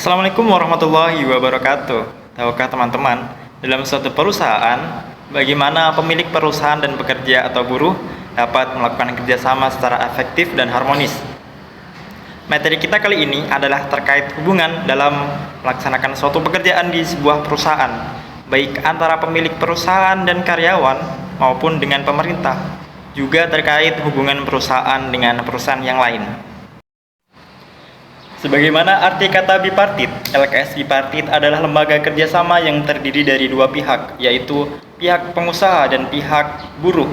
Assalamualaikum warahmatullahi wabarakatuh. Tahukah teman-teman, dalam suatu perusahaan, bagaimana pemilik perusahaan dan pekerja atau buruh dapat melakukan kerjasama secara efektif dan harmonis? Materi kita kali ini adalah terkait hubungan dalam melaksanakan suatu pekerjaan di sebuah perusahaan, baik antara pemilik perusahaan dan karyawan maupun dengan pemerintah, juga terkait hubungan perusahaan dengan perusahaan yang lain. Sebagaimana arti kata bipartit, LKS Bipartit adalah lembaga kerjasama yang terdiri dari dua pihak, yaitu pihak pengusaha dan pihak buruh.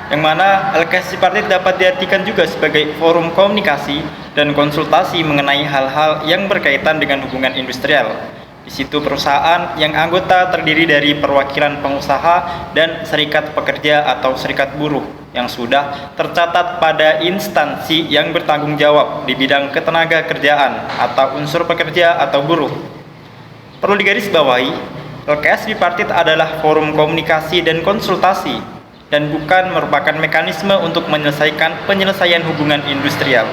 Yang mana LKS Bipartit dapat diartikan juga sebagai forum komunikasi dan konsultasi mengenai hal-hal yang berkaitan dengan hubungan industrial. Di situ perusahaan yang anggota terdiri dari perwakilan pengusaha dan serikat pekerja atau serikat buruh yang sudah tercatat pada instansi yang bertanggung jawab di bidang ketenaga kerjaan atau unsur pekerja atau buruh. Perlu digarisbawahi, LKS Bipartit adalah forum komunikasi dan konsultasi dan bukan merupakan mekanisme untuk menyelesaikan penyelesaian hubungan industrial.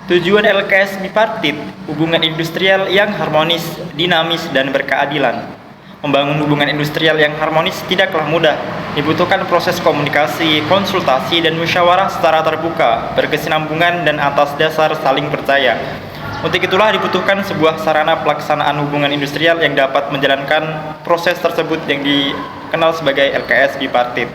Tujuan LKS Bipartit, hubungan industrial yang harmonis, dinamis, dan berkeadilan. Membangun hubungan industrial yang harmonis tidaklah mudah. Dibutuhkan proses komunikasi, konsultasi, dan musyawarah secara terbuka, berkesinambungan, dan atas dasar saling percaya. Untuk itulah dibutuhkan sebuah sarana pelaksanaan hubungan industrial yang dapat menjalankan proses tersebut yang dikenal sebagai LKS Bipartit.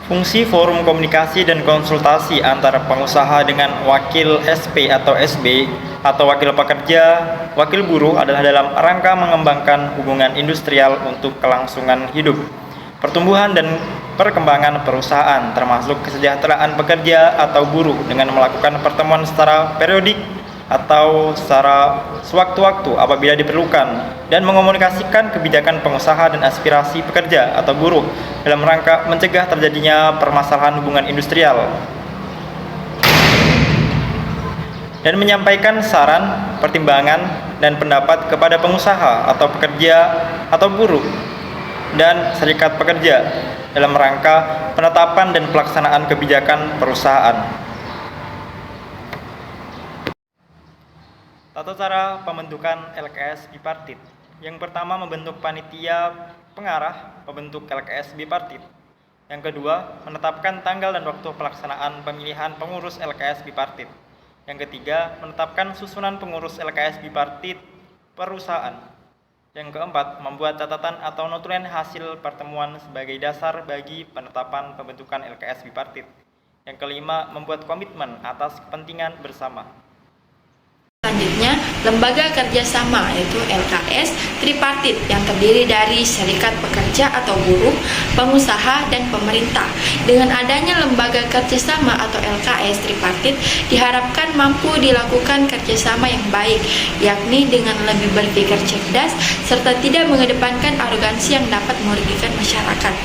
Fungsi forum komunikasi dan konsultasi antara pengusaha dengan wakil SP atau SB atau wakil pekerja, wakil buruh adalah dalam rangka mengembangkan hubungan industrial untuk kelangsungan hidup, pertumbuhan dan perkembangan perusahaan, termasuk kesejahteraan pekerja atau buruh dengan melakukan pertemuan secara periodik atau secara sewaktu-waktu apabila diperlukan dan mengomunikasikan kebijakan pengusaha dan aspirasi pekerja atau buruh dalam rangka mencegah terjadinya permasalahan hubungan industrial dan menyampaikan saran, pertimbangan, dan pendapat kepada pengusaha atau pekerja atau buruh dan serikat pekerja dalam rangka penetapan dan pelaksanaan kebijakan perusahaan. Tata cara pembentukan LKS Bipartit. Yang pertama, membentuk panitia pengarah pembentuk LKS Bipartit. Yang kedua, menetapkan tanggal dan waktu pelaksanaan pemilihan pengurus LKS Bipartit. Yang ketiga, menetapkan susunan pengurus LKS Bipartit perusahaan. Yang keempat, membuat catatan atau notulen hasil pertemuan sebagai dasar bagi penetapan pembentukan LKS Bipartit. Yang kelima, membuat komitmen atas kepentingan bersama. Selanjutnya, lembaga kerjasama yaitu LKS Tripartit yang terdiri dari serikat pekerja atau buruh, pengusaha, dan pemerintah. Dengan adanya lembaga kerjasama atau LKS Tripartit diharapkan mampu dilakukan kerjasama yang baik, yakni dengan lebih berpikir cerdas serta tidak mengedepankan arogansi yang dapat merugikan masyarakat.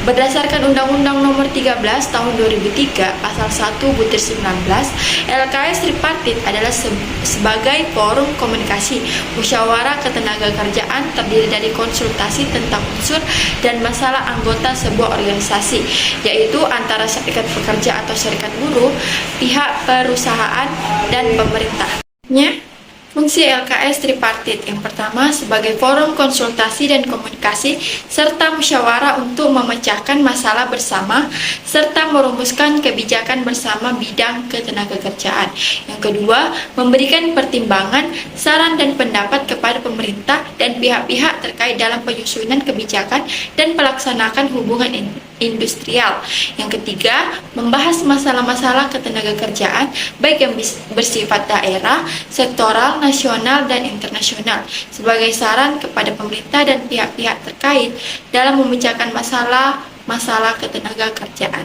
Berdasarkan Undang-Undang Nomor 13 Tahun 2003 Pasal 1/19, LKS Tripartit adalah sebagai forum komunikasi musyawarah ketenagakerjaan terdiri dari konsultasi tentang unsur dan masalah anggota sebuah organisasi, yaitu antara serikat pekerja atau serikat buruh, pihak perusahaan, dan pemerintahnya. Fungsi LKS Tripartit yang pertama sebagai forum konsultasi dan komunikasi serta musyawarah untuk memecahkan masalah bersama serta merumuskan kebijakan bersama bidang ketenagakerjaan. Yang kedua, memberikan pertimbangan, saran dan pendapat kepada pemerintah dan pihak-pihak terkait dalam penyusunan kebijakan dan pelaksanaan hubungan industrial. Yang ketiga, membahas masalah-masalah ketenagakerjaan baik yang bersifat daerah, sektoral, nasional, dan internasional sebagai saran kepada pemerintah dan pihak-pihak terkait dalam memecahkan masalah ketenagakerjaan.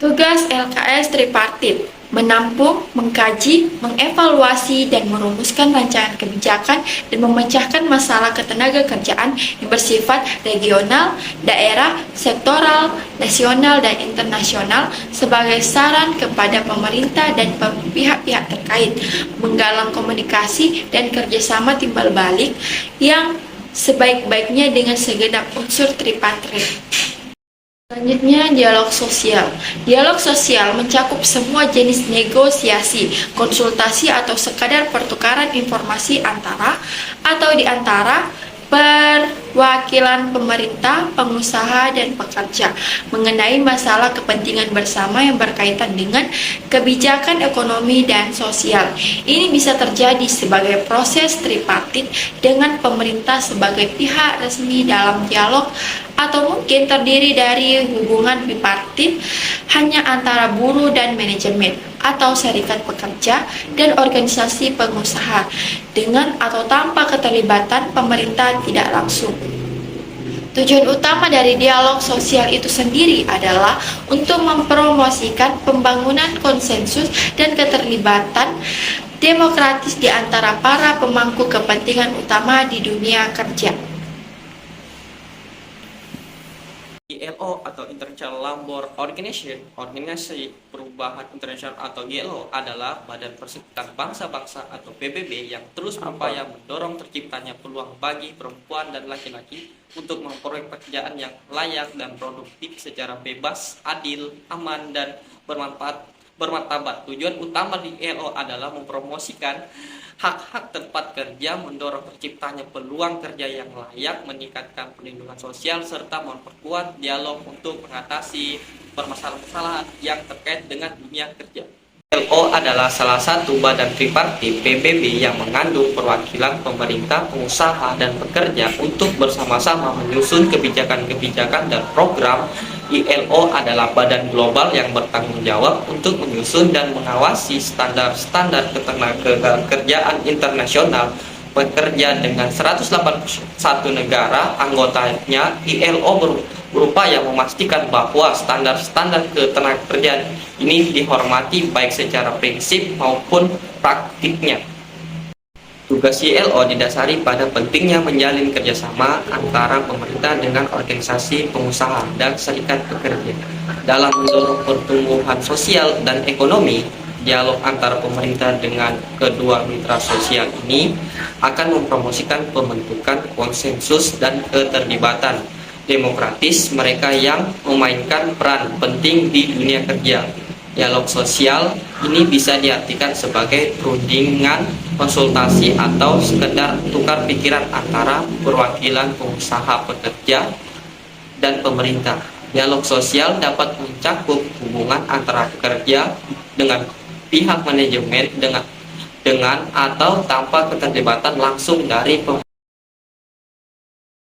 Tugas LKS Tripartit: menampung, mengkaji, mengevaluasi, dan merumuskan rancangan kebijakan dan memecahkan masalah ketenagakerjaan yang bersifat regional, daerah, sektoral, nasional, dan internasional sebagai saran kepada pemerintah dan pihak-pihak terkait, menggalang komunikasi dan kerjasama timbal balik yang sebaik-baiknya dengan segenap unsur tripartit. Selanjutnya, dialog sosial. Dialog sosial mencakup semua jenis negosiasi, konsultasi atau sekadar pertukaran informasi antara atau di antara perwakilan pemerintah, pengusaha, dan pekerja mengenai masalah kepentingan bersama yang berkaitan dengan kebijakan ekonomi dan sosial. Ini bisa terjadi sebagai proses tripartit dengan pemerintah sebagai pihak resmi dalam dialog, atau mungkin terdiri dari hubungan bipartit hanya antara buruh dan manajemen atau serikat pekerja dan organisasi pengusaha dengan atau tanpa keterlibatan pemerintah tidak langsung. Tujuan utama dari dialog sosial itu sendiri adalah untuk mempromosikan pembangunan konsensus dan keterlibatan demokratis di antara para pemangku kepentingan utama di dunia kerja. ILO atau International Labour Organization, Organisasi Perubahan Internasional atau ILO adalah badan persekutuan bangsa-bangsa atau PBB yang terus berupaya mendorong terciptanya peluang bagi perempuan dan laki-laki untuk memperoleh pekerjaan yang layak dan produktif secara bebas, adil, aman, dan bermartabat. Tujuan utama di ILO adalah mempromosikan hak-hak tempat kerja, mendorong terciptanya peluang kerja yang layak, meningkatkan perlindungan sosial, serta memperkuat dialog untuk mengatasi permasalahan-permasalahan yang terkait dengan dunia kerja. ILO adalah salah satu badan tripartit PBB yang mengandung perwakilan pemerintah, pengusaha, dan pekerja untuk bersama-sama menyusun kebijakan-kebijakan dan program. ILO adalah badan global yang bertanggung jawab untuk menyusun dan mengawasi standar-standar ketenagakerjaan internasional. Bekerja dengan 181 negara anggotanya, ILO berupaya memastikan bahwa standar-standar ketenagakerjaan ini dihormati baik secara prinsip maupun praktiknya. Tugas ILO didasari pada pentingnya menjalin kerjasama antara pemerintah dengan organisasi pengusaha dan serikat pekerja dalam mendorong pertumbuhan sosial dan ekonomi. Dialog antara pemerintah dengan kedua mitra sosial ini akan mempromosikan pembentukan konsensus dan keterlibatan demokratis mereka yang memainkan peran penting di dunia kerja. Dialog sosial ini bisa diartikan sebagai perundingan, konsultasi, atau sekedar tukar pikiran antara perwakilan pengusaha, pekerja, dan pemerintah. Dialog sosial dapat mencakup hubungan antara pekerja dengan pihak manajemen dengan atau tanpa keterlibatan langsung dari